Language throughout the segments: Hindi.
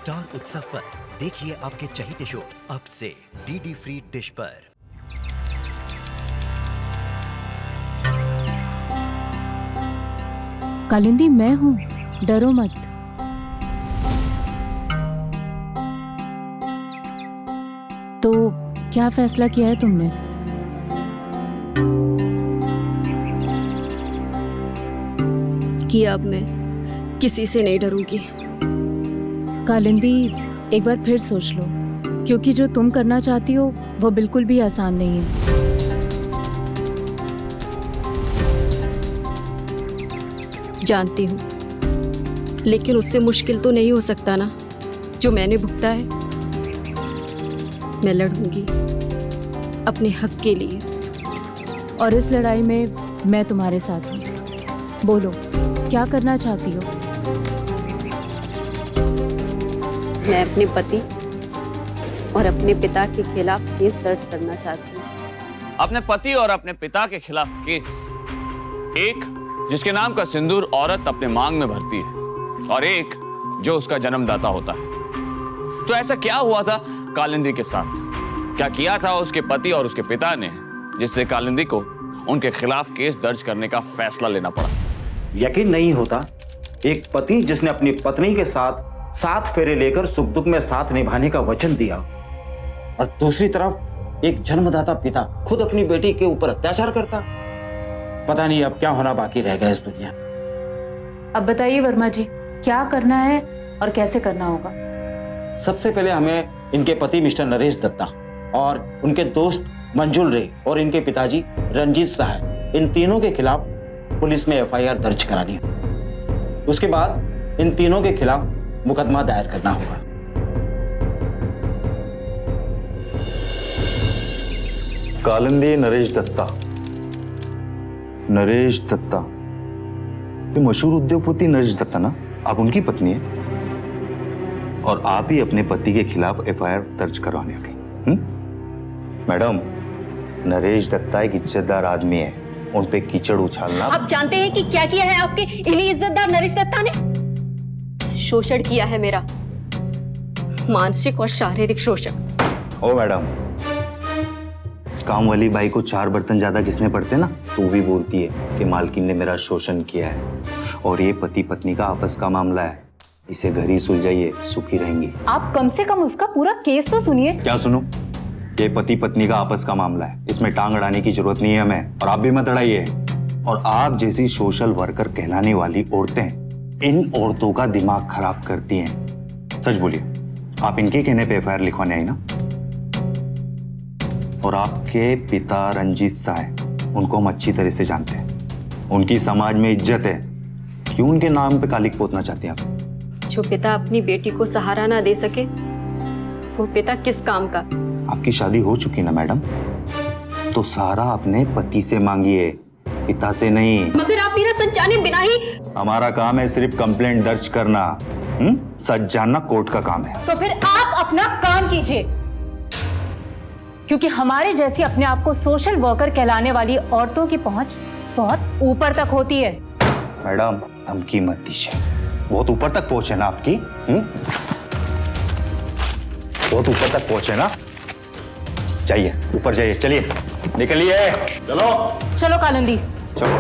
स्टार उत्सव पर देखिए आपके चहीते शोज अब से डीडी फ्री डिश पर। कालिंदी मैं हूँ, डरो मत। तो क्या फैसला किया है तुमने? किया, अब मैं किसी से नहीं डरूंगी। कालिंदी एक बार फिर सोच लो, क्योंकि जो तुम करना चाहती हो वो बिल्कुल भी आसान नहीं है। जानती हूँ, लेकिन उससे मुश्किल तो नहीं हो सकता ना, जो मैंने भुगता है। मैं लड़ूंगी अपने हक के लिए, और इस लड़ाई में मैं तुम्हारे साथ हूँ। बोलो, क्या करना चाहती हो? मैं अपने पति और अपने पिता के खिलाफ केस दर्ज करना चाहती हूँ। अपने पति और अपने पिता के खिलाफ केस? एक जिसके नाम का सिंदूर औरत अपने मांग में भरती है, और एक जो उसका जन्मदाता होता है। तो ऐसा क्या हुआ था कालिंदी के साथ? क्या किया था उसके पति और उसके पिता ने जिससे कालिंदी को उनके खिलाफ केस दर्ज करने का फैसला लेना पड़ा? यकीन नहीं होता, एक पति जिसने अपनी पत्नी के साथ 7 फेरे लेकर सुख दुख में साथ निभाने का वचन दिया, और दूसरी तरफ एक जन्मदाता पिता खुद अपनी बेटी के ऊपर अत्याचार करता। पता नहीं अब क्या होना बाकी रह गया इस दुनिया। अब बताइए वर्मा जी, क्या करना है और कैसे करना होगा? सबसे पहले हमें इनके पति मिस्टर नरेश दत्ता और उनके दोस्त मंजुल रे और इनके पिताजी रंजीत साहब, इन तीनों के खिलाफ पुलिस में एफआईआर दर्ज करानी है। उसके बाद इन तीनों के खिलाफ मुकदमा दायर करना होगा। कालिंदी नरेश दत्ता। नरेश दत्ता, ये मशहूर उद्योगपति नरेश दत्ता ना? आप उनकी पत्नी है और आप ही अपने पति के खिलाफ एफआईआर दर्ज करवाने आ गई। मैडम, नरेश दत्ता एक इज्जतदार आदमी है, उन पे कीचड़ उछालना। आप जानते हैं कि क्या किया है आपके इन्हीं इज्जतदार नरेश दत्ता ने? शोषण किया है मेरा, मानसिक और शारीरिक शोषण। ओ मैडम, काम वाली बाई को 4 बर्तन ज्यादा किसने पड़ते ना, तो वो भी बोलती है कि मालकिन ने मेरा शोषण किया है। और ये पति पत्नी का आपस का मामला है, इसे घर ही सुलझाइए, सुखी रहेंगी। आप कम से कम उसका पूरा केस तो सुनिए। क्या सुनूं? ये पति पत्नी का आपस का मामला है, इसमें टांग अड़ाने की जरूरत नहीं है हमें, और आप भी मत अड़ाइए। और आप जैसी सोशल वर्कर कहलाने वाली औरतें इन औरतों का दिमाग खराब करती हैं। सच बोलिए, आप इनके कहने पे एफआईआर लिखवाने आई ना? और आपके पिता रंजीत साहब, उनको हम अच्छी तरह से जानते हैं, उनकी समाज में इज्जत है। क्यों उनके नाम पे कालिक पोतना चाहते हैं आप? जो पिता अपनी बेटी को सहारा ना दे सके, वो पिता किस काम का? आपकी शादी हो चुकी ना मैडम, तो सहारा अपने पति से मांगिए, पिता से नहीं। मगर आप मेरा सच जाने बिना ही। हमारा काम है सिर्फ कंप्लेंट दर्ज करना, सच जानना कोर्ट का काम है। तो फिर आप अपना काम कीजिए, क्योंकि हमारे जैसी अपने आप को सोशल वर्कर कहलाने वाली औरतों की पहुंच बहुत ऊपर तक होती है। मैडम, धमकी मत दीजिए, बहुत ऊपर तक पहुंचे ना आपकी। बहुत ऊपर तक पहुंचे ना, जाइए ऊपर जाइए, चलिए निकलिए, चलो चलो कालिंदी, चलो।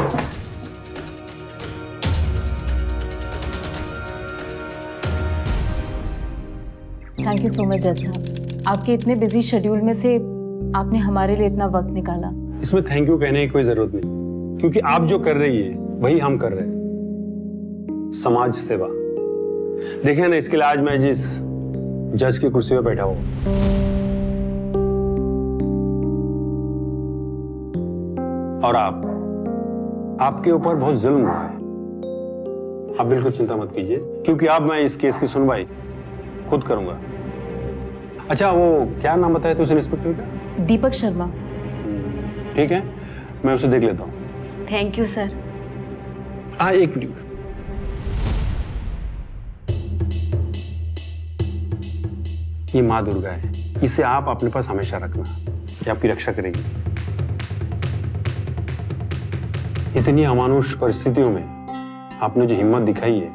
थैंक यू सो मच जज साहब, आपके इतने बिजी शेड्यूल में से आपने हमारे लिए इतना वक्त निकाला। इसमें थैंक यू कहने की कोई जरूरत नहीं, क्योंकि आप जो कर रही है वही हम कर रहे हैं, समाज सेवा। देखिए ना, इसके लिए आज मैं जिस जज की कुर्सी पे बैठा हूं, और आपके ऊपर बहुत जुल्म हुआ है। आप बिल्कुल चिंता मत कीजिए, क्योंकि अब मैं इस केस की सुनवाई खुद करूंगा। अच्छा, वो क्या नाम बताया तुझे इंस्पेक्टर का? दीपक शर्मा। ठीक है, मैं उसे देख लेता हूँ। Thank you sir. हाँ, एक मिनट। ये माँ दुर्गा है, इसे आप अपने पास हमेशा रखना, ये आपकी रक्षा करेगी। इतनी अमानुष परिस्थितियों में आपने जो हिम्मत दिखाई है,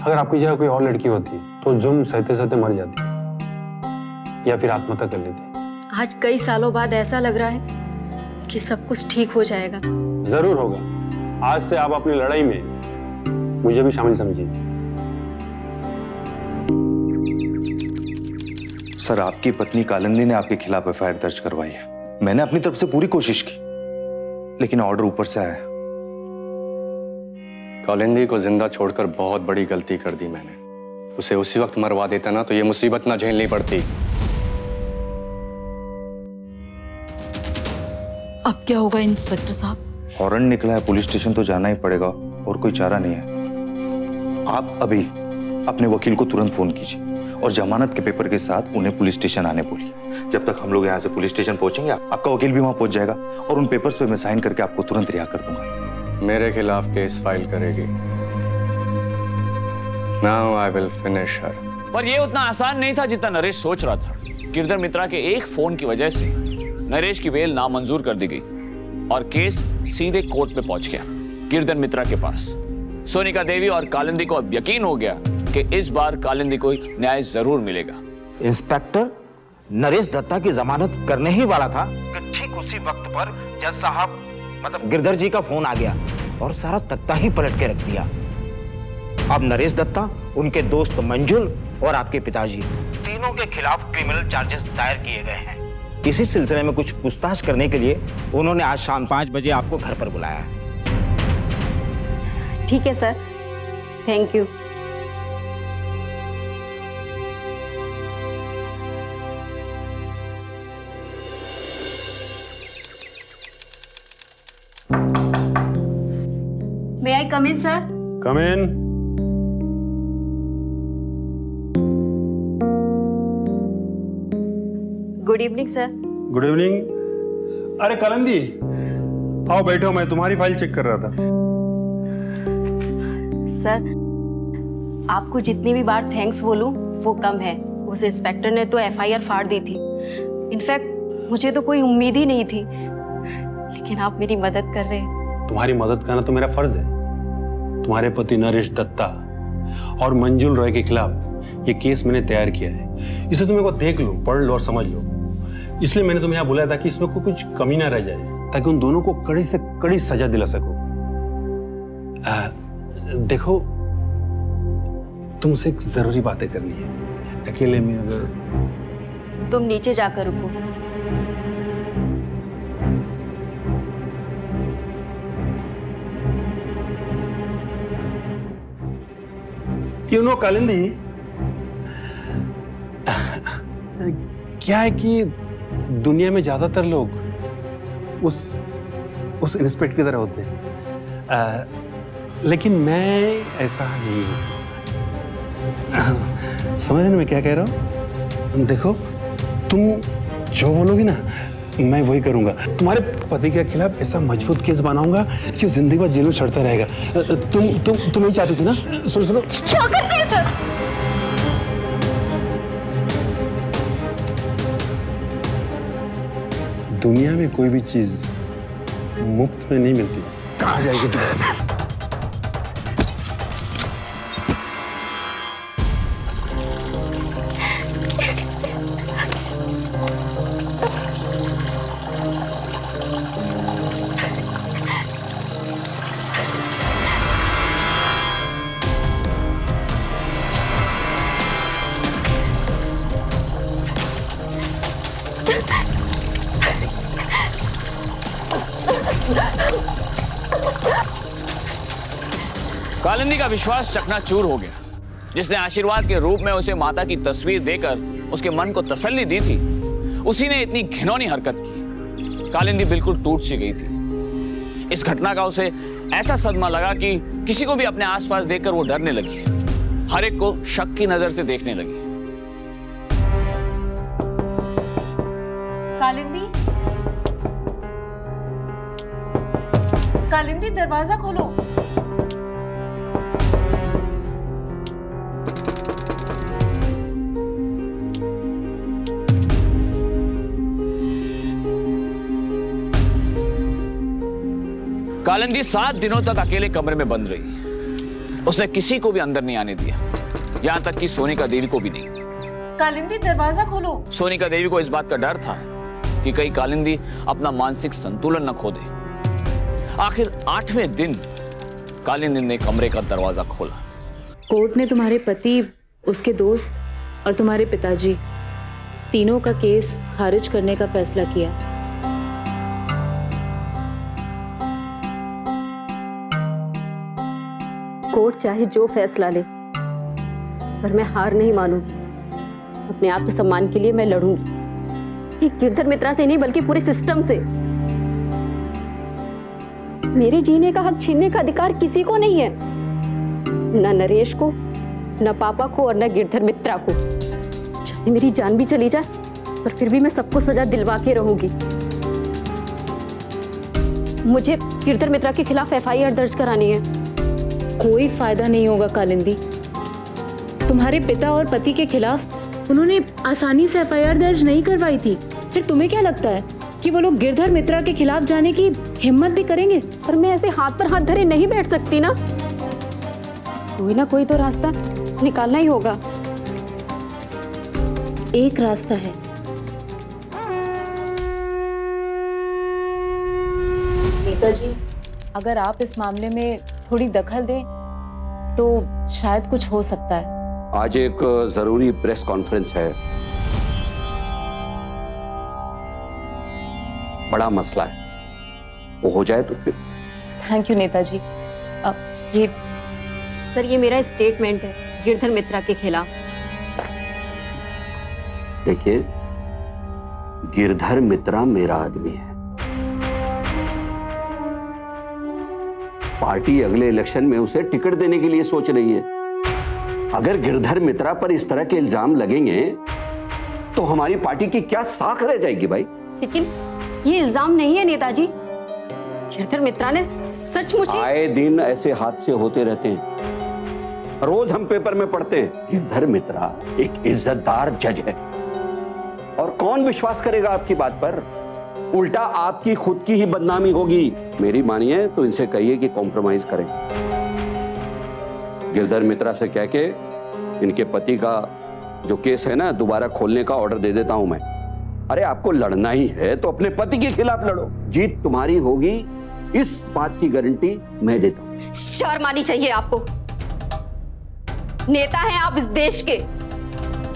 अगर आपकी जगह कोई और लड़की होती तो जुर्म सहते सहते मर जाती या फिर आत्महत्या कर लेती। आज कई सालों बाद ऐसा लग रहा है कि सब कुछ ठीक हो जाएगा। जरूर होगा। आज से आप अपनी लड़ाई में मुझे भी शामिल समझिए। सर, आपकी पत्नी कालिंदी ने आपके खिलाफ एफआईआर दर्ज करवाई है। मैंने अपनी तरफ से पूरी कोशिश की, लेकिन ऑर्डर ऊपर से आया। कालिंदी को जिंदा छोड़कर बहुत बड़ी गलती कर दी मैंने। उसे उसी वक्त मरवा देता ना तो ये मुसीबत ना झेलनी पड़ती। अब क्या होगा इंस्पेक्टर साहब? वारंट निकला है, पुलिस स्टेशन तो जाना ही पड़ेगा, और कोई चारा नहीं है। आप अभी अपने वकील को तुरंत फोन कीजिए और जमानत के पेपर के साथ उन्हें पुलिस स्टेशन आने बोलिए। जब तक हम लोग यहाँ से पुलिस स्टेशन पहुंचेंगे, आपका वकील भी वहां पहुंच जाएगा और उन पेपर्स पे मैं साइन करके आपको तुरंत रिहा कर दूंगा। मेरे खिलाफ केस फाइल करेगी। नाउ आई विल फिनिश हर। पर यह उतना आसान नहीं था जितना नरेश सोच रहा था। गिरधर मित्रा के एक फोन की वजह से नरेश की बेल नामंजूर कर दी गई और केस सीधे कोर्ट में पहुंच गया, गिरधर मित्रा के पास। सोनिका देवी और कालिंदी को अब यकीन हो गया कि इस बार कालिंदी को न्याय जरूर मिलेगा। इंस्पेक्टर नरेश दत्ता की जमानत करने ही वाला था कि ठीक उसी वक्त पर जज साहब मतलब गिरधर जी का फोन आ गया और सारा तख्ता ही पलट के रख दिया। अब नरेश दत्ता, उनके दोस्त मंजुल और आपके पिताजी तीनों के खिलाफ क्रिमिनल चार्जेस दायर किए गए हैं। इसी सिलसिले में कुछ पूछताछ करने के लिए उन्होंने आज शाम 5 बजे आपको घर पर बुलाया है। ठीक है sir, thank you. May I come in, sir? Come in. Good evening sir. Good evening. अरे कालिंदी, आओ बैठो, मैं तुम्हारी फाइल चेक कर रहा था। सर, आपको जितनी भी बार थैंक्स बोलूं वो कम है। उस इंस्पेक्टर ने तो एफआईआर फाड़ दी थी। इनफैक्ट मुझे तो कोई उम्मीद ही नहीं थी, लेकिन आप मेरी मदद कर रहे हैं। तुम्हारी मदद करना तो मेरा फर्ज है। तुम्हारे पति नरेश दत्ता और मंजुल रॉय के खिलाफ ये केस मैंने तैयार किया है। इसे तुम एक बार देख लो, पढ़ लो और समझ लो। इसलिए मैंने तुम्हें यहाँ बुलाया था कि इसमें कोई कुछ कमी ना रह जाए, ताकि उन दोनों को कड़ी से कड़ी सजा दिला सको। देखो, तुमसे एक जरूरी बातें करनी है। अकेले में अगर तुम नीचे जाकर रुको। यू नो कालिंदी, क्या है कि दुनिया में ज्यादातर लोग उस इंस्पेक्टर की तरह होते हैं, लेकिन मैं ऐसा नहीं हूं। समझ रहे ना मैं क्या कह रहा हूं? देखो, तुम जो बोलोगी ना मैं वही करूंगा। तुम्हारे पति के खिलाफ ऐसा मजबूत केस बनाऊंगा कि वो जिंदगी भर जेल में चढ़ता रहेगा। तुम यही चाहती थी ना? सुनो क्या कर रहे हैं सर? दुनिया में कोई भी चीज मुफ्त में नहीं मिलती। कहाँ जाएगी तुम? कालिंदी का विश्वास चकनाचूर हो गया। जिसने आशीर्वाद के रूप में उसे माता की तस्वीर देकर उसके मन को तसल्ली दी थी, उसी ने इतनी घिनौनी हरकत की। कालिंदी बिल्कुल टूट सी गई थी। इस घटना का उसे ऐसा सदमा लगा कि किसी को भी अपने आसपास देखकर वो डरने लगी, हर एक को शक की नजर से देखने लगी। कालिंदी, कालिंदी दरवाजा खोलो। कालिंदी 7 दिनों तक अकेले कमरे में बंद रही। उसने किसी को भी अंदर नहीं आने दिया। यहां तक कि सोनिका देवी को भी नहीं। कालिंदी दरवाजा खोलो। सोनिका देवी को इस बात का डर था कि कहीं कालिंदी अपना मानसिक संतुलन न खो दे। आखिर 8वें दिन कालिंदी ने कमरे का दरवाजा खोला। कोर्ट ने तुम्हारे पति, उसके दोस्त और तुम्हारे पिताजी तीनों का केस खारिज करने का फैसला किया। कोर्ट चाहे जो फैसला ले, पर मैं हार नहीं मानूंगी। अपने आत्मसम्मान के लिए मैं लड़ूंगी, एक गिरधर मित्रा से नहीं बल्कि पूरे सिस्टम से। मेरे जीने का हक छीनने का अधिकार किसी को नहीं है, न नरेश को, न पापा को और न गिरधर मित्रा को। चाहे मेरी जान भी चली जाए, पर फिर भी मैं सबको सजा दिलवा के रहूंगी। मुझे गिरधर मित्रा के खिलाफ FIR दर्ज करानी है। कोई फायदा नहीं होगा कालिंदी। तुम्हारे पिता और पति के खिलाफ उन्होंने आसानी से FIR दर्ज नहीं करवाई थी। फिर तुम्हें क्या लगता है कि वो लोग गिरधर मित्रा के खिलाफ जाने की हिम्मत भी करेंगे? पर मैं ऐसे हाथ पर हाथ धरे नहीं बैठ सकती ना। कोई ना कोई तो रास्ता निकालना ही होगा। एक रास्ता है। नेताजी, अगर आप इस मामले में थोड़ी दखल दें तो शायद कुछ हो सकता है। आज एक जरूरी प्रेस कॉन्फ्रेंस है, बड़ा मसला है, वो हो जाए तो फिर। Thank you Netaji. अब ये सर, ये मेरा स्टेटमेंट है गिरधर मित्रा के खिलाफ। देखिए, गिरधर मित्रा मेरा आदमी है। पार्टी अगले इलेक्शन में उसे टिकट देने के लिए सोच रही है। अगर गिरधर मित्रा पर इस तरह के इल्जाम लगेंगे तो हमारी पार्टी की क्या साख रह जाएगी भाई? लेकिन ये इल्जाम नहीं है नेताजी। गिरधर मित्रा ने सचमुच ही... आए दिन ऐसे हादसे होते रहते हैं, रोज हम पेपर में पढ़ते हैं। गिरधर मित्रा एक इज्जतदार जज है और कौन विश्वास करेगा आपकी बात पर? उल्टा आपकी खुद की ही बदनामी होगी। मेरी मानिए तो इनसे कहिए कि कॉम्प्रोमाइज करें। गिरधर मित्रा से कह के इनके पति का जो केस है ना, दोबारा खोलने का ऑर्डर दे देता हूं मैं। अरे आपको लड़ना ही है तो अपने पति के खिलाफ लड़ो, जीत तुम्हारी होगी, इस बात की गारंटी मैं देता हूं। शर्म आनी चाहिए आपको। नेता हैं आप इस देश के,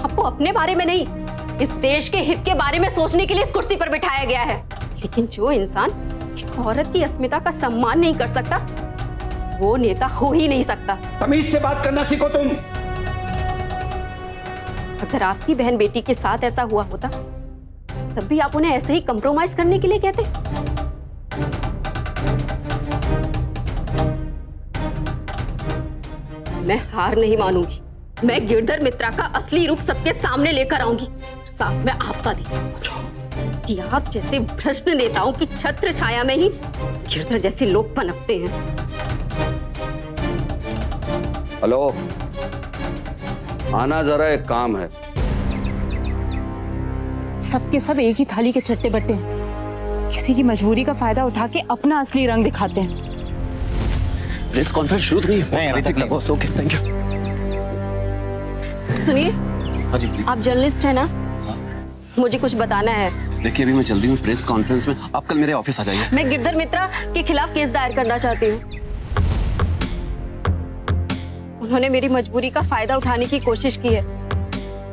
आपको अपने बारे में नहीं, इस देश के हित के बारे में सोचने के लिए इस कुर्सी पर बिठाया गया है। लेकिन जो इंसान एक औरत की अस्मिता का सम्मान नहीं कर सकता, वो नेता हो ही नहीं सकता। तमीज से बात करना सीखो तुम। अगर आपकी बहन बेटी के साथ ऐसा हुआ होता, तब भी आप उन्हें ऐसे ही कंप्रोमाइज करने के लिए कहते? मैं हार नहीं मानूंगी। मैं गिरधर मित्रा का असली रूप सबके सामने लेकर आऊंगी, साथ में आपका भी, कि आप जैसे भ्रष्ट नेताओं की छत्र छाया में ही गिरधर जैसे लोग पनपते हैं। हेलो, आना जरा, एक काम है। सबके सब एक ही थाली के चट्टे बट्टे हैं, किसी की मजबूरी का फायदा उठा के अपना असली रंग दिखाते हैं। प्रेस कॉन्फ्रेंस शुरू नहीं है? नहीं, अभी तक नहीं। Boss, okay, thank you. सुनिए, हाँ जी, आप जर्नलिस्ट है ना? मुझे कुछ बताना है। देखिए, अभी मैं चल रही हूँ प्रेस कॉन्फ्रेंस में, आप कल मेरे ऑफिस आ जाइए। मैं गिरधर मित्रा के खिलाफ केस दायर करना चाहती हूँ। उन्होंने मेरी मजबूरी का फायदा उठाने की कोशिश की है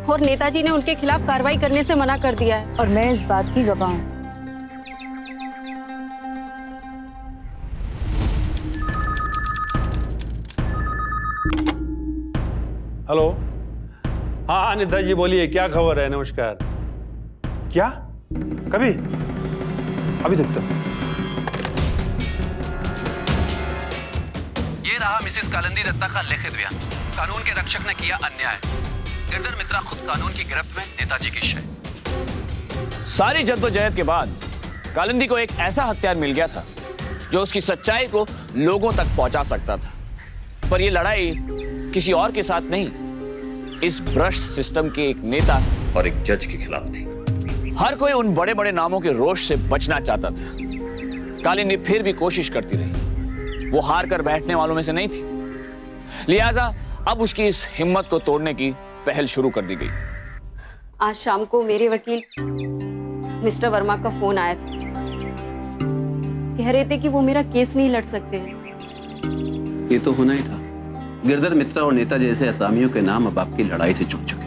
और नेताजी ने उनके खिलाफ कार्रवाई करने से मना कर दिया है। और मैं इस बात की गवाह हूँ। हेलो, हाँ नेताजी बोलिए, क्या खबर है? नमस्कार। क्या? कभी? अभी तक तो। ये रहा मिसेस कालिंदी दत्ता का लिखित बयान। कानून के रक्षक ने किया अन्याय। गिरधर मित्रा खुद कानून की गिरफ्त में, नेताजी की शय। सारी जद्दोजहद के बाद कालिंदी को एक ऐसा हथियार मिल गया था जो उसकी सच्चाई को लोगों तक पहुंचा सकता था। पर यह लड़ाई किसी और के साथ नहीं, इस भ्रष्ट सिस्टम के एक नेता और एक जज के खिलाफ थी। हर कोई उन बड़े बड़े नामों के रोष से बचना चाहता था। कालिंदी फिर भी कोशिश करती रही, वो हार कर बैठने वालों में से नहीं थी। लिहाजा अब उसकी इस हिम्मत को तोड़ने की पहल शुरू कर दी गई। आज शाम को मेरे वकील मिस्टर वर्मा का फोन आया था। कह रहे थे कि वो मेरा केस नहीं लड़ सकते हैं। ये तो होना ही था। गिरधर मित्रा और नेता जैसे असामियों के नाम अब आपकी लड़ाई से चुक चुके,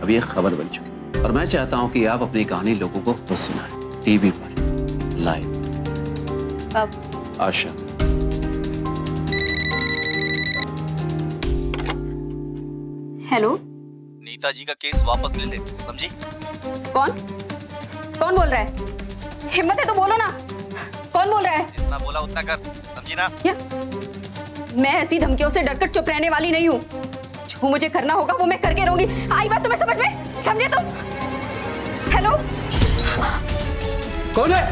अब ये खबर बन चुकी। और मैं चाहता हूं कि आप अपनी कहानी लोगों को खुद सुनाएं, टीवी पर लाइव। अब आशा, हेलो, नीता जी का केस वापस ले ले, समझी? कौन बोल रहा है? हिम्मत है तो बोलो ना, कौन बोल रहा है? जितना बोला उतना कर, समझी ना? क्या? मैं ऐसी धमकियों से डरकर चुप रहने वाली नहीं हूँ। जो मुझे करना होगा वो मैं करके रहूंगी। आई बात तुम्हें समझ में? समझे तुम? हेलो, कौन है?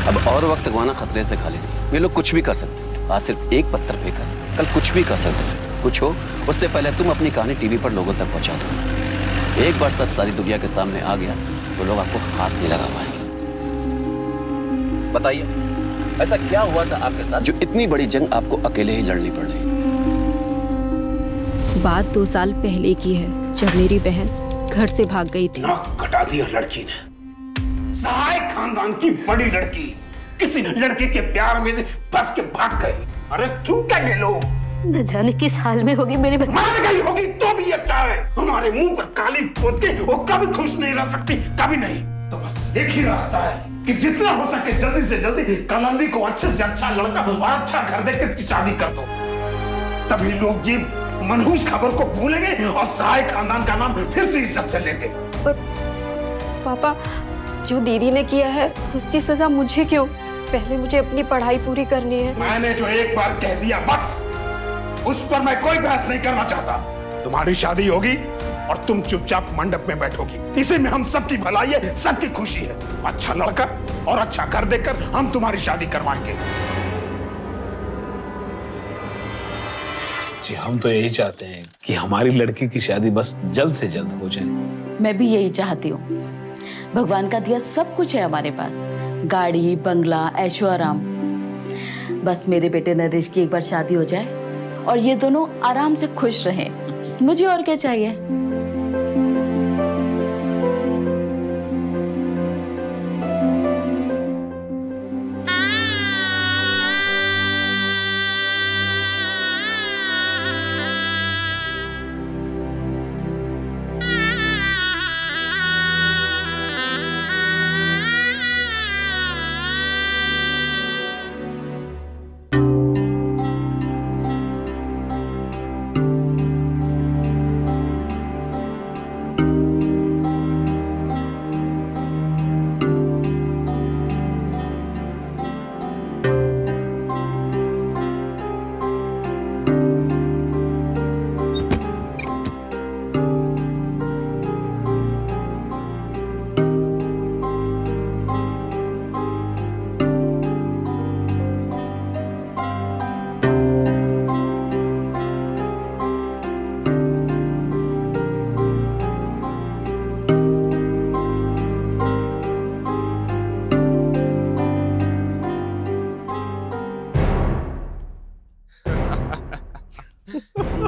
अब और वक्त गवाना खतरे से खाली नहीं। ये लोग कुछ भी कर सकते हैं, आज सिर्फ एक पत्थर फेंकर कल कुछ भी कर सकते हैं। कुछ हो उससे पहले तुम अपनी कहानी टीवी पर लोगों तक पहुंचा दो। एक बार सच सारी दुनिया के सामने आ गया तो लोग आपको हाथ नहीं लगा पाएंगे। बताइए, ऐसा क्या हुआ था आपके साथ जो इतनी बड़ी जंग आपको अकेले ही लड़नी पड़ रही? बात 2 साल पहले की है, जब मेरी बहन घर से भाग गई थी। नाक कटा दिया लड़की ने। सहाय खानदान की बड़ी लड़की किसी लड़के के प्यार में से फंस के भाग गई। अरे तू क्या ले लो, न जाने किस हाल में होगी मेरी बच्ची। मार गई होगी तो भी अच्छा है। हमारे मुंह पर काली पोत के वो कभी खुश नहीं रह सकती, कभी नहीं। तो बस एक ही रास्ता है कि जितना हो सके जल्दी से जल्दी कालिंदी को अच्छे से अच्छा लड़का और अच्छा घर देके इसकी शादी कर दो। तभी लोग ये मनहूस खबर को भूलेंगे और सहाय खानदान का नाम फिर से इज्जत से लेंगे। पर पापा, जो दीदी ने किया है उसकी सजा मुझे क्यों? पहले मुझे अपनी पढ़ाई पूरी करनी है। मैंने जो एक बार कह दिया बस, उस पर मैं कोई बहस नहीं करना चाहता। तुम्हारी शादी होगी और तुम चुपचाप मंडप में बैठोगी। इसी में हम सबकी भलाई है, सबकी खुशी है। अच्छा लड़का और अच्छा घर देकर हम तुम्हारी शादी करवाएंगे। जी, हम तो यही चाहते हैं कि हमारी लड़की की शादी बस जल्द से जल्द हो जाए। मैं भी यही चाहती हूँ। भगवान का दिया सब कुछ है हमारे पास, गाड़ी, बंगला, ऐशो आराम। बस मेरे बेटे नरेश की एक बार शादी हो जाए और ये दोनों आराम से खुश रहें। मुझे और क्या चाहिए?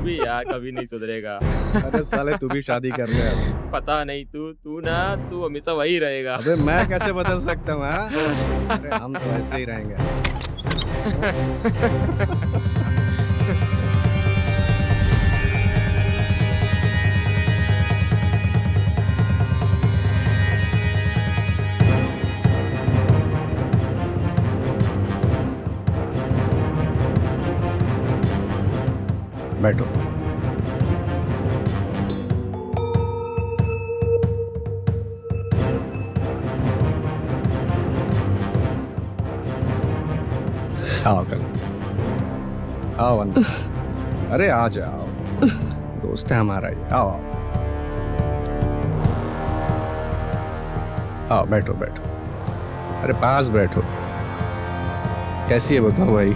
भी यार कभी नहीं सुधरेगा। अरे साले तू भी शादी कर ले अब। पता नहीं, तू हमेशा वही रहेगा। अबे मैं कैसे बदल सकता हूँ? अरे हम तो ऐसे ही रहेंगे। बैठो। आओ कल, आओ अंदर। अरे आ जाओ, दोस्त है हमारा ये। आओ आओ आओ, बैठो बैठो। अरे पास बैठो। कैसी है बताओ भाई?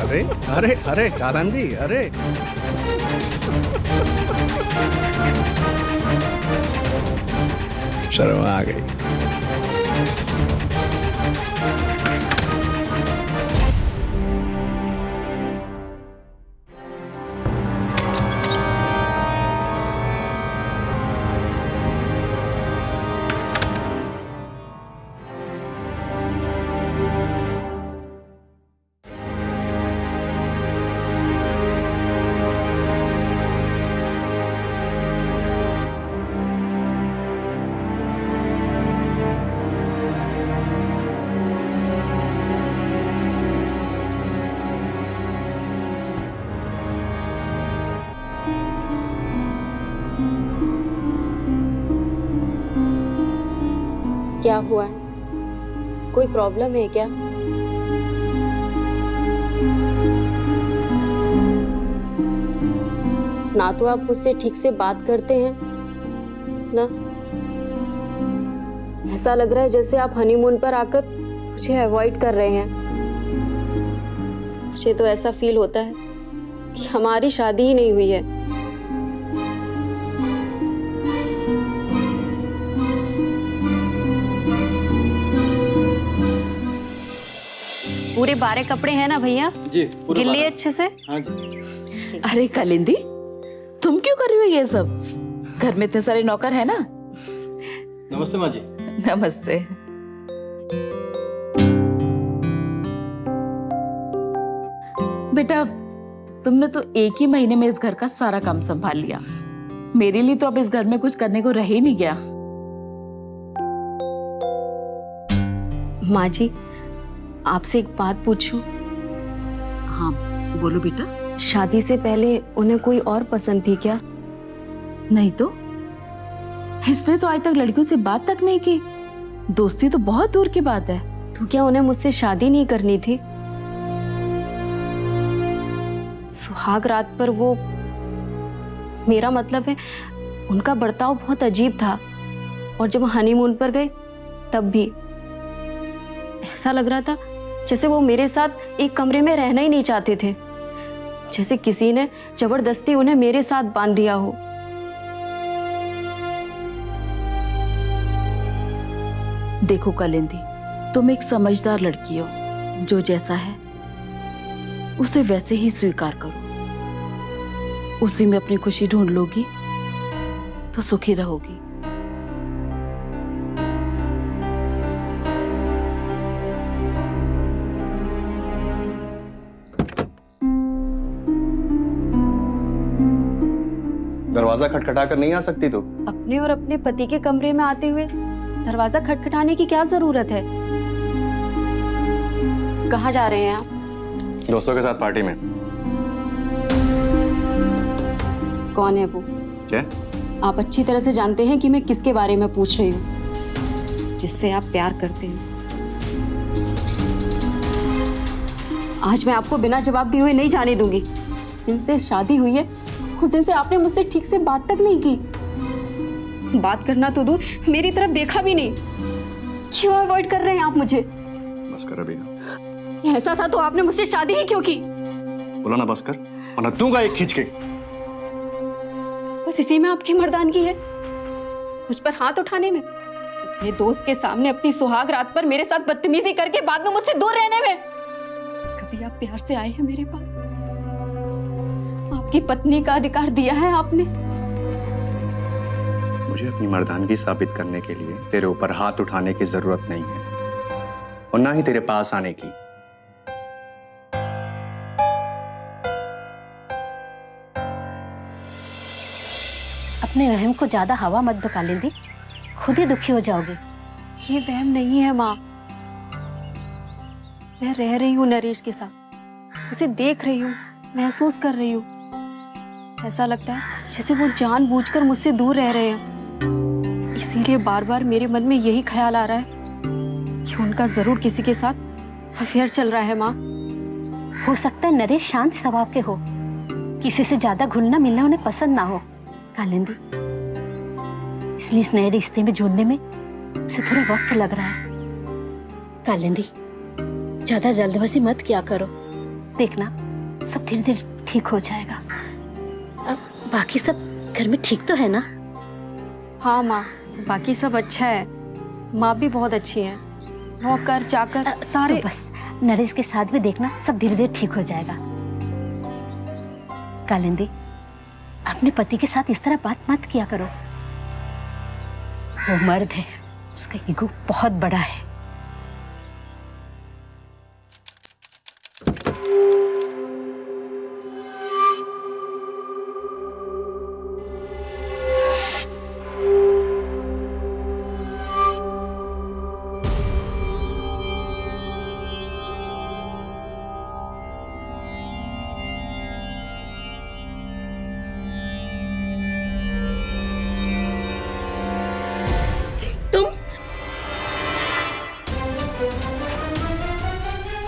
अरे अरे अरे कालिंदी, अरे शर्म आ गई। क्या हुआ है? कोई प्रॉब्लम है क्या? ना तो आप मुझसे ठीक से बात करते हैं ना, ऐसा लग रहा है जैसे आप हनीमून पर आकर मुझे अवॉइड कर रहे हैं। मुझे तो ऐसा फील होता है कि हमारी शादी ही नहीं हुई है। पूरे 12 कपड़े हैं ना भैया? जी गिल्ली अच्छे से? हाँ जी। अरे कालिंदी, तुम क्यों कर रही हो ये सब? घर में इतने सारे नौकर है ना। नमस्ते माँ जी। नमस्ते। बेटा, तुमने तो एक ही महीने में इस घर का सारा काम संभाल लिया। मेरे लिए तो अब इस घर में कुछ करने को रह ही नहीं गया। माँ जी, आपसे एक बात पूछूं? हाँ बोलो बेटा। शादी से पहले उन्हें कोई और पसंद थी क्या? नहीं तो, इसने तो आज तक लड़कियों से बात तक नहीं की। दोस्ती तो बहुत दूर की बात है। तो क्या उन्हें मुझसे शादी नहीं करनी थी? सुहाग रात पर वो, मेरा मतलब है उनका बर्ताव बहुत अजीब था, और जब हनीमून पर गए तब भी ऐसा लग रहा था जैसे वो मेरे साथ एक कमरे में रहना ही नहीं चाहते थे, जैसे किसी ने जबरदस्ती उन्हें मेरे साथ बांध दिया हो। देखो कालिंदी, तुम एक समझदार लड़की हो। जो जैसा है उसे वैसे ही स्वीकार करो। उसी में अपनी खुशी ढूंढ लोगी तो सुखी रहोगी। दरवाजा खटखटा कर नहीं आ सकती तो? अपने और अपने पति के कमरे में आते हुए दरवाजा खटखटाने की क्या जरूरत है? कहाँ जा रहे हैं आप? दोस्तों के साथ पार्टी में। कौन है वो? क्या? आप अच्छी तरह से जानते हैं कि मैं किसके बारे में पूछ रही हूँ, जिससे आप प्यार करते हैं। आज मैं आपको बिना जवाब दिए हुए नहीं जाने दूंगी। जिस दिन से शादी हुई है उस दिन से आपने मुझसे ठीक से बात तक नहीं की। बात करना तो दूर, मेरी तरफ देखा भी नहीं। क्यों अवॉइड कर रहे हैं आप मुझे? बस कर अभी। ऐसा था तो आपने मुझसे शादी ही क्यों की? बोला ना बस कर, वरना दूंगा एक खींच के। बस इसी में आपकी मर्दानगी है, मुझ पर हाथ उठाने में, अपने दोस्त के सामने अपनी सुहाग रात पर मेरे साथ बदतमीजी करके बाद में मुझसे दूर रहने में। कभी आप प्यार से आए हैं मेरे पास? आपकी पत्नी का अधिकार दिया है आपने। मुझे अपनी मर्दानगी साबित करने के लिए तेरे ऊपर हाथ उठाने की जरूरत नहीं है, और ना ही तेरे पास आने की। अपने वहम को ज्यादा हवा मत दो कालिंदी, खुद ही दुखी हो जाओगे। ये वहम नहीं है माँ, मैं रह रही हूँ नरेश के साथ, उसे देख रही हूँ, महसूस कर रही हूँ। ऐसा लगता है जैसे वो जानबूझकर मुझसे दूर रह रहे हैं। इसीलिए बार बार मेरे मन में यही ख्याल आ रहा है कि उनका जरूर किसी के साथ अफेयर चल रहा है। माँ, हो सकता है नरेश शांत स्वभाव के हो, किसी से ज्यादा घुलना मिलना उन्हें पसंद ना हो कालिंदी, इसलिए इस नए रिश्ते में जुड़ने में उसे थोड़ा वक्त लग रहा है। कालिंदी, ज्यादा जल्दबाजी मत किया करो, देखना सब धीरे धीरे ठीक हो जाएगा। अब बाकी सब घर में ठीक तो है ना? हाँ माँ, बाकी सब अच्छा है। माँ भी बहुत अच्छी है, नौकर चाकर सारे। तो बस नरेश के साथ भी देखना सब धीरे धीरे ठीक हो जाएगा। कालिंदी, अपने पति के साथ इस तरह बात मत किया करो। वो मर्द है, उसका ईगो बहुत बड़ा है।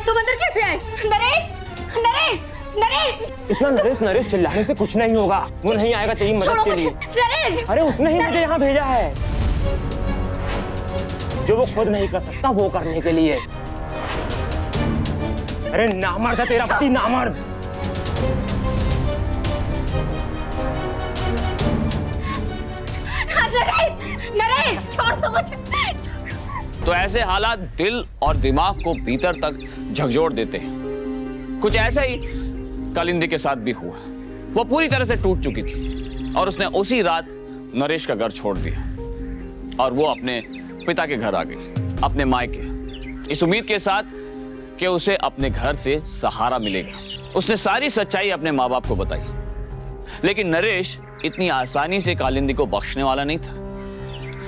तुम अंदर कैसे आए? नरेश, नरेश, नरेश! इतना नरेश नरेश चिल्लाने से कुछ नहीं होगा। वो नहीं आएगा तेरी मदद के लिए। नरेश! अरे उसने ही मुझे यहाँ भेजा है, जो वो खुद नहीं कर सकता वो करने के लिए। अरे नामर्द है तेरा पति, नामर्द। नरेश, नरेश, छोड़ दो मुझे। तो ऐसे हालात दिल और दिमाग को भीतर तक झकझोर देते हैं। कुछ ऐसा ही कालिंदी के साथ भी हुआ। वो पूरी तरह से टूट चुकी थी और उसने उसी रात नरेश का घर छोड़ दिया और वो अपने पिता के घर आ गई, अपने मायके, इस उम्मीद के साथ कि उसे अपने घर से सहारा मिलेगा। उसने सारी सच्चाई अपने माँ बाप को बताई, लेकिन नरेश इतनी आसानी से कालिंदी को बख्शने वाला नहीं था।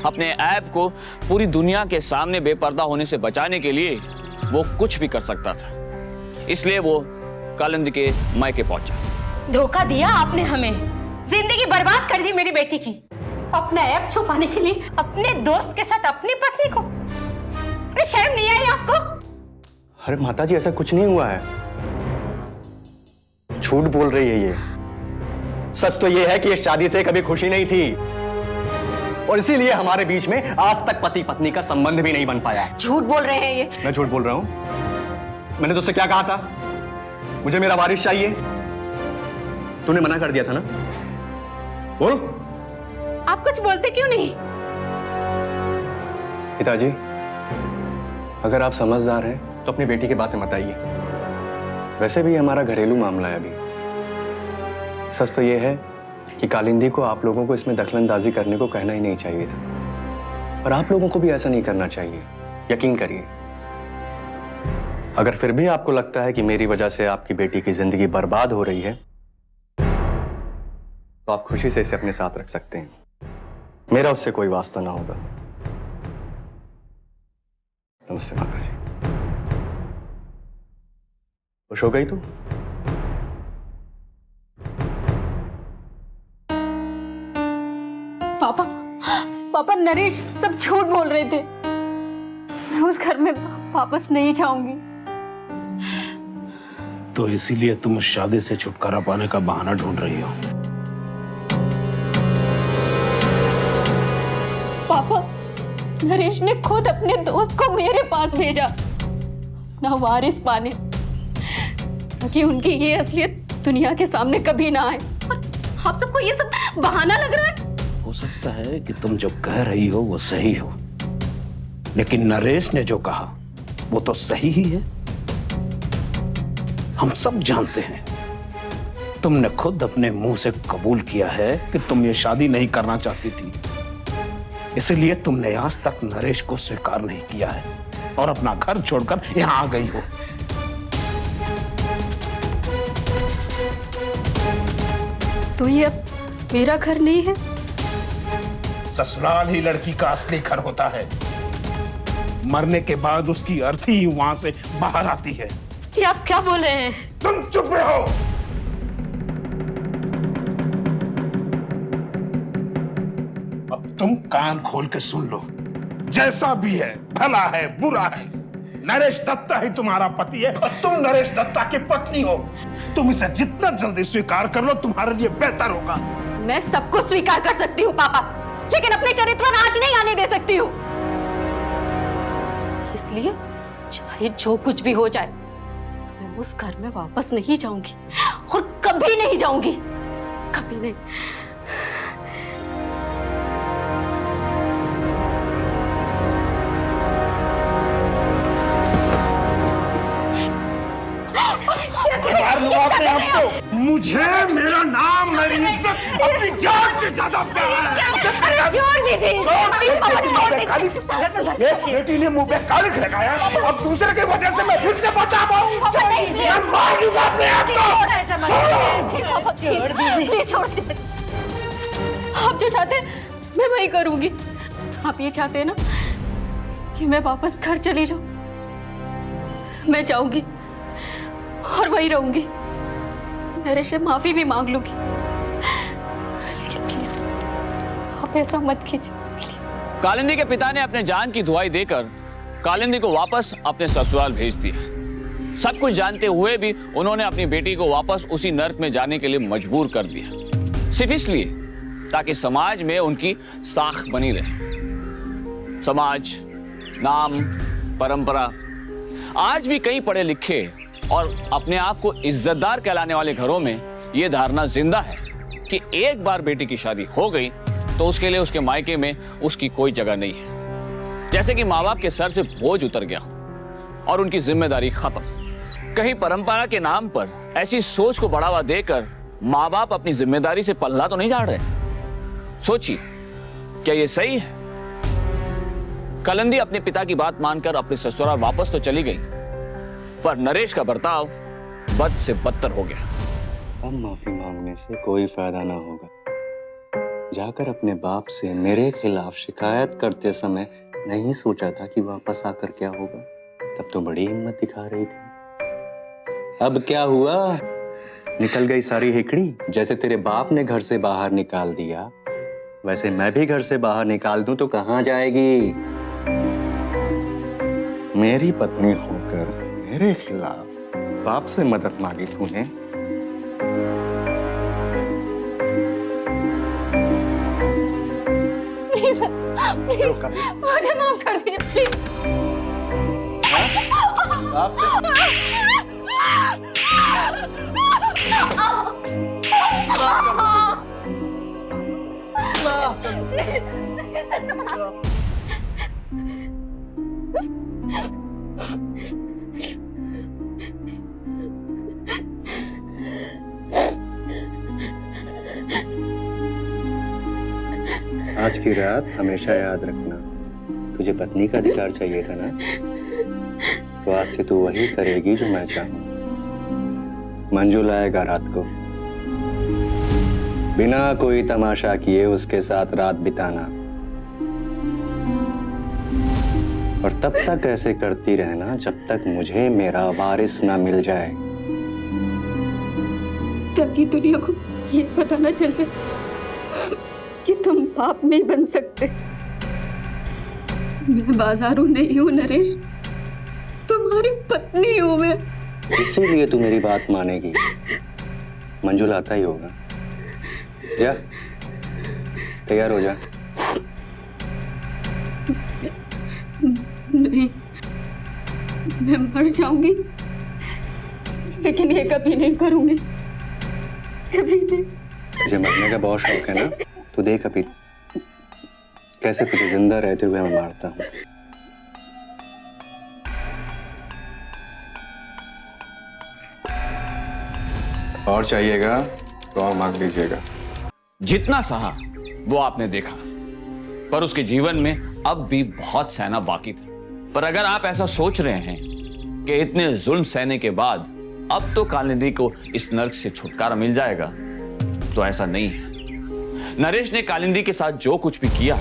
अपने ऐब को पूरी दुनिया के सामने बेपर्दा होने से बचाने के लिए वो कुछ भी कर सकता था। इसलिए वो कालिंदी के मायके पहुंचा। धोखा दिया आपने हमें, जिंदगी बर्बाद कर दी मेरी बेटी की। अपना ऐब छुपाने के लिए अपने दोस्त के साथ अपनी पत्नी को। अरे शर्म नहीं आई आपको? अरे माताजी, ऐसा कुछ नहीं हुआ है, झूठ बोल रही है ये। सच तो ये है कि इस शादी से कभी खुशी नहीं थी और इसीलिए हमारे बीच में आज तक पति पत्नी का संबंध भी नहीं बन पाया। झूठ बोल रहे हैं ये। मैं झूठ बोल रहा हूं? मैंने तुझसे क्या कहा था? मुझे मेरा वारिस चाहिए। तूने मना कर दिया था ना? बोल। आप कुछ बोलते क्यों नहीं? पिताजी, अगर आप समझदार हैं तो अपनी बेटी की बातें मत आइए। वैसे भी हमारा घरेलू मामला है अभी। सच तो यह है कि कालिंदी को आप लोगों को इसमें दखलंदाजी करने को कहना ही नहीं चाहिए था, और आप लोगों को भी ऐसा नहीं करना चाहिए। यकीन करिए, अगर फिर भी आपको लगता है कि मेरी वजह से आपकी बेटी की जिंदगी बर्बाद हो रही है तो आप खुशी से इसे अपने साथ रख सकते हैं। मेरा उससे कोई वास्ता ना होगा। नमस्ते माता जी। खुश हो गई तू? पापा, पापा, नरेश सब झूठ बोल रहे थे। मैं उस घर में वापस नहीं जाऊंगी। तो इसीलिए तुम उस शादी से छुटकारा पाने का बहाना ढूंढ रही हो। पापा, नरेश ने खुद अपने दोस्त को मेरे पास भेजा ना वारिस पाने, ताकि उनकी ये असलियत दुनिया के सामने कभी ना आए। और आप सबको ये सब बहाना लग रहा है। हो सकता है कि तुम जो कह रही हो वो सही हो, लेकिन नरेश ने जो कहा वो तो सही ही है। हम सब जानते हैं, तुमने खुद अपने मुंह से कबूल किया है कि तुम ये शादी नहीं करना चाहती थी। इसलिए तुमने आज तक नरेश को स्वीकार नहीं किया है और अपना घर छोड़कर यहां आ गई हो। तो ये अब मेरा घर नहीं है? ससुराल ही लड़की का असली घर होता है। मरने के बाद उसकी अर्थी ही वहां से बाहर आती है। ये आप क्या बोल रहे हैं? तुम चुप रहो। अब तुम कान खोल के सुन लो। जैसा भी है, भला है बुरा है, नरेश दत्ता ही तुम्हारा पति है और तुम नरेश दत्ता की पत्नी हो। तुम इसे जितना जल्दी स्वीकार कर लो तुम्हारे लिए बेहतर होगा। मैं सबको स्वीकार कर सकती हूँ पापा, लेकिन अपने चरित्र पर आँच नहीं आने दे सकती हूँ। इसलिए चाहे जो कुछ भी हो जाए, मैं मैं उस घर में वापस नहीं जाऊंगी और कभी नहीं जाऊंगी, कभी नहीं। मुझे मेरा नाम मेरी इज्जत अपनी जान से ज्यादा प्यारा है। छोड़ दीजिए, बेटी ने मुंह पे कालिक लगाया, अब दूसरे की वजह से मैं फिर से बता पाऊँ। मैं मार दूंगा अपने आप को। छोड़ दीजिए। आप जो चाहते हैं मैं वही करूंगी। आप ये चाहते हैं ना कि मैं वापस घर चली जाऊं, मैं जाऊंगी और वही रहूंगी। नरेश से माफी भी मांग लूंगी, लेकिन प्लीज आप ऐसा मत कीजिए। कालिंदी के पिता ने अपने जान की दुहाई देकर कालिंदी को वापस अपने ससुराल भेज दिया। सब कुछ जानते हुए भी उन्होंने अपनी बेटी को वापस उसी नर्क में जाने के लिए मजबूर कर दिया, सिर्फ इसलिए ताकि समाज में उनकी साख बनी रहे। समाज, नाम, परंपरा, आज भी कई पढ़े लिखे और अपने आप को इज्जतदार कहलाने वाले घरों में यह धारणा जिंदा है कि एक बार बेटी की शादी हो गई तो उसके लिए उसके मायके में उसकी कोई जगह नहीं है, जैसे कि माँ बाप के सर से बोझ उतर गया और उनकी जिम्मेदारी खत्म। कहीं परंपरा के नाम पर ऐसी सोच को बढ़ावा देकर माँ बाप अपनी जिम्मेदारी से पल्ला तो नहीं झाड़ रहे? सोचिए, क्या ये सही है? कालिंदी अपने पिता की बात मानकर अपने ससुराल वापस तो चली गई, पर नरेश का बर्ताव बद से बदतर हो गया। अब माफी मांगने से कोई फायदा ना होगा। जाकर अपने बाप से मेरे खिलाफ शिकायत करते समय नहीं सोचा था कि वापस आकर क्या होगा। तब तो बड़ी हिम्मत दिखा रही थी। अब क्या हुआ? निकल गई सारी हिकड़ी। जैसे तेरे बाप ने घर से बाहर निकाल दिया, वैसे मैं भी घर से बाहर निकाल दूं तो कहां जाएगी? मेरी पत्नी होकर मेरे खिलाफ बाप से मदद मांगी तूने। प्लीज मुझे माफ कर दीजिए, प्लीज। बाप आज की रात हमेशा याद रखना, तुझे पत्नी का अधिकार चाहिए था ना, तो आज से तू वही करेगी जो मैं चाहूं। मंजू लाएगा रात को, बिना कोई तमाशा किए उसके साथ रात बिताना, और तब तक ऐसे करती रहना जब तक मुझे मेरा वारिस ना मिल जाए, ताकि दुनिया को ये पता ना चल जाए कि तुम बाप नहीं बन सकते। मैं बाजारू नहीं हूँ नरेश, तुम्हारी पत्नी हूँ मैं। इसीलिए तू मेरी बात मानेगी। मंजू लाता ही होगा। जा, तैयार हो जा। नहीं, मैं मर जाऊंगी, लेकिन ये कभी नहीं करूंगी, कभी नहीं। तुझे मरने का बहुत शौक है ना? तू देख अभी कैसे तुझे जिंदा रहते हुए मैं मारता हूँ। और चाहिएगा तो और मांग लीजिएगा। जितना सहा वो आपने देखा, पर उसके जीवन में अब भी बहुत सहना बाकी था। पर अगर आप ऐसा सोच रहे हैं कि इतने जुल्म सहने के बाद अब तो कालिंदी को इस नर्क से छुटकारा मिल जाएगा, तो ऐसा नहीं है। नरेश ने कालिंदी के साथ जो कुछ भी किया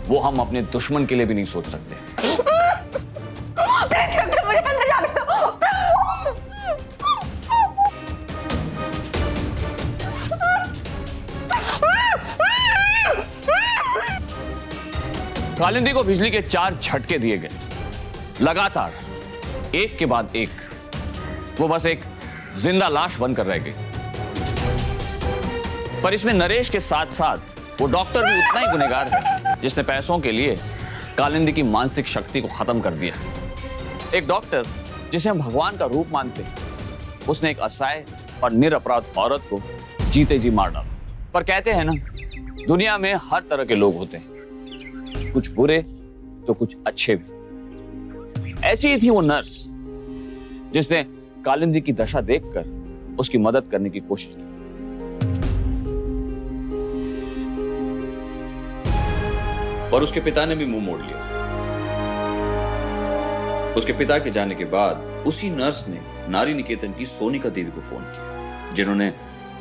वो हम अपने दुश्मन के लिए भी नहीं सोच सकते। कालिंदी को बिजली के 4 झटके दिए गए, लगातार, एक के बाद एक। वो बस एक जिंदा लाश बनकर रह गई। पर इसमें नरेश के साथ साथ वो डॉक्टर भी उतना ही गुनहगार है जिसने पैसों के लिए कालिंदी की मानसिक शक्ति को खत्म कर दिया। एक डॉक्टर जिसे हम भगवान का रूप मानते हैं, उसने एक असहाय और निरपराध औरत को जीते जी मार डाला। पर कहते हैं ना, दुनिया में हर तरह के लोग होते हैं, कुछ बुरे तो कुछ अच्छे भी। ऐसी ही थी वो नर्स जिसने कालिंदी की दशा देखकर उसकी मदद करने की कोशिश की। और उसके पिता ने भी मुंह मोड़ लिया। उसके पिता के जाने के बाद उसी नर्स ने नारी निकेतन की सोनिका देवी को फोन किया, जिन्होंने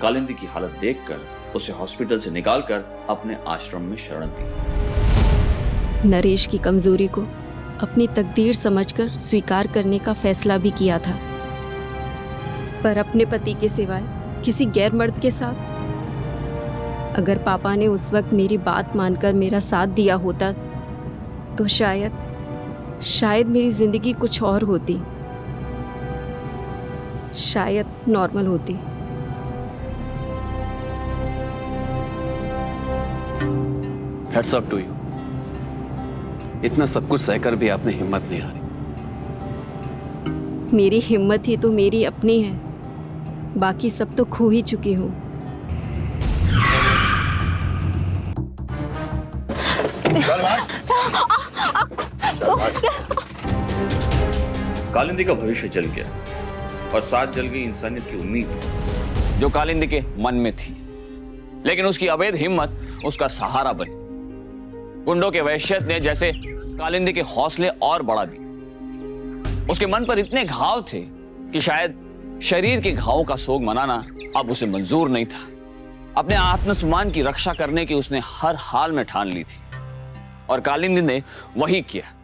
कालिंदी की हालत देखकर उसे हॉस्पिटल से निकालकर अपने आश्रम में शरण दी। नरेश की कमजोरी को अपनी तकदीर समझकर स्वीकार करने का फैसला भी किया था, पर अपने पति के सिवाय किसी गैर मर्द के साथ। अगर पापा ने उस वक्त मेरी बात मानकर मेरा साथ दिया होता तो शायद मेरी जिंदगी कुछ और होती, शायद नॉर्मल होती। Hats off to you. इतना सब कुछ सहकर भी आपने हिम्मत नहीं हारी। मेरी हिम्मत ही तो मेरी अपनी है, बाकी सब तो खो ही चुकी हूँ। कालिंदी का भविष्य जल गया और साथ जल गई इंसानियत की उम्मीद जो कालिंदी के मन में थी। लेकिन उसकी अवैध हिम्मत उसका सहारा बनी। गुंडों के वहशत ने जैसे कालिंदी के हौसले और बढ़ा दिए। उसके मन पर इतने घाव थे कि शायद शरीर के घावों का सोग मनाना अब उसे मंजूर नहीं था। अपने आत्मसम्मान की रक्षा करने की उसने हर हाल में ठान ली थी और कालिंदी ने वही किया।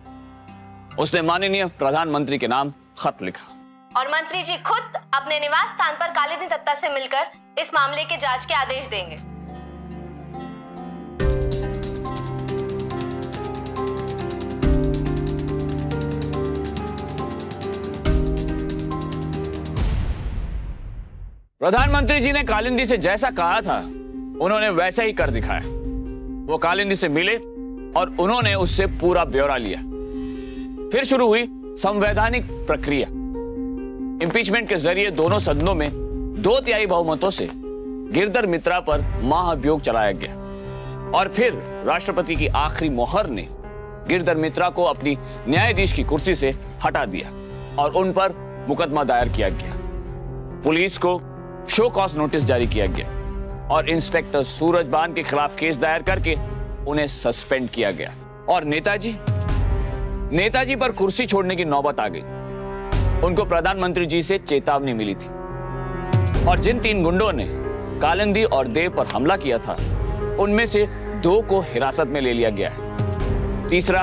उसने माननीय प्रधानमंत्री के नाम खत लिखा और मंत्री जी खुद अपने निवास स्थान पर कालिंदी दत्ता से मिलकर इस मामले के जांच के आदेश देंगे। प्रधानमंत्री जी ने कालिंदी से जैसा कहा था उन्होंने वैसा ही कर दिखाया। वो कालिंदी से मिले और उन्होंने उससे पूरा ब्यौरा लिया। फिर शुरू हुई संवैधानिक प्रक्रिया। इंपीचमेंट के जरिए दोनों सदनों में 2/3 बहुमतों से गिरधर मित्रा पर महाभियोग चलाया गया और फिर राष्ट्रपति की आखिरी मोहर ने गिरधर मित्रा को अपनी न्यायाधीश की कुर्सी से हटा दिया और उन पर मुकदमा दायर किया गया। पुलिस को शो कॉज नोटिस जारी किया गया और इंस्पेक्टर सूरजबान के खिलाफ केस दायर करके उन्हें सस्पेंड किया गया। और नेताजी पर कुर्सी छोड़ने की नौबत आ गई। उनको प्रधानमंत्री जी से चेतावनी मिली थी और जिन 3 गुंडों ने कालिंदी और देव पर हमला किया था उनमें से 2 को हिरासत में ले लिया गया है। तीसरा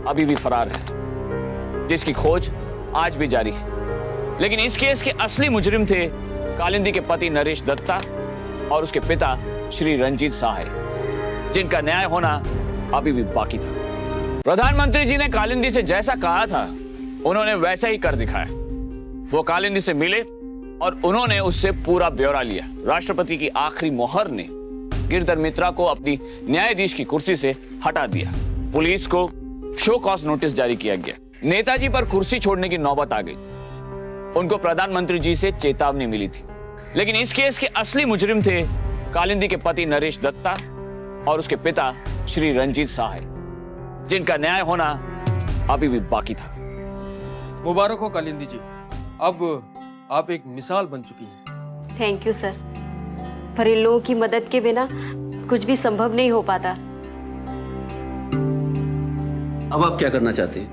अभी भी फरार है, जिसकी खोज आज भी जारी है। लेकिन इस केस के असली मुजरिम थे कालिंदी के पति नरेश दत्ता और उसके पिता श्री रंजीत साहे, जिनका न्याय होना अभी भी बाकी था। प्रधानमंत्री जी ने कालिंदी से जैसा कहा था उन्होंने वैसा ही कर दिखाया। वो कालिंदी से मिले और उन्होंने उससे पूरा ब्यौरा लिया। राष्ट्रपति की आखिरी मोहर ने गिरधर मित्रा को अपनी न्यायाधीश की कुर्सी से हटा दिया। पुलिस को शो कॉज नोटिस जारी किया गया। नेताजी पर कुर्सी छोड़ने की नौबत आ गई। उनको प्रधानमंत्री जी से चेतावनी मिली थी। लेकिन इस केस के असली मुजरिम थे कालिंदी के पति नरेश दत्ता और उसके पिता श्री रंजीत साहे, जिनका न्याय होना अभी भी बाकी था। मुबारक हो कालिंदी जी, अब आप एक मिसाल बन चुकी हैं। थैंक यू सर, पर इन लोगों की मदद के बिना कुछ भी संभव नहीं हो पाता। अब आप क्या करना चाहते हैं?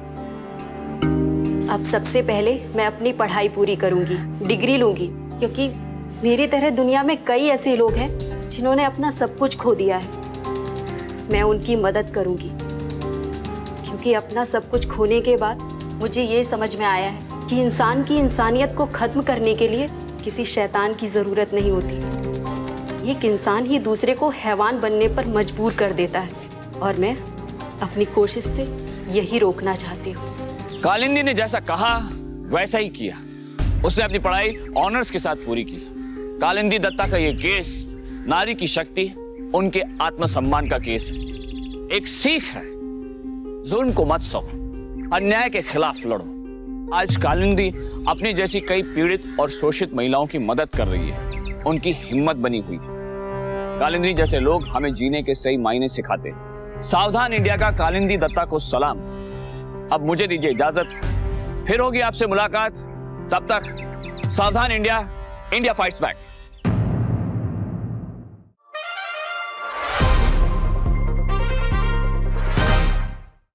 अब सबसे पहले मैं अपनी पढ़ाई पूरी करूंगी, डिग्री लूंगी, क्योंकि मेरी तरह दुनिया में कई ऐसे लोग हैं जिन्होंने अपना सब कुछ खो दिया है। मैं उनकी मदद करूंगी, क्योंकि अपना सब कुछ खोने के बाद मुझे ये समझ में आया है कि इंसान की इंसानियत को खत्म करने के लिए किसी शैतान की जरूरत नहीं होती। एक इंसान ही दूसरे को हैवान बनने पर मजबूर कर देता है और मैं अपनी कोशिश से यही रोकना चाहती हूँ। कालिंदी ने जैसा कहा वैसा ही किया। उसने अपनी पढ़ाई ऑनर्स के साथ पूरी की। कालिंदी दत्ता का यह केस नारी की शक्ति, उनके आत्मसम्मान का केस है। एक सीख है, जुल्म को मत सहो, अन्याय के खिलाफ लड़ो। आज कालिंदी अपनी जैसी कई पीड़ित और शोषित महिलाओं की मदद कर रही है, उनकी हिम्मत बनी हुई है। कालिंदी जैसे लोग हमें जीने के सही मायने सिखाते। सावधान इंडिया का कालिंदी दत्ता को सलाम। अब मुझे दीजिए इजाजत, फिर होगी आपसे मुलाकात। तब तक सावधान इंडिया, इंडिया फाइट्स बैक।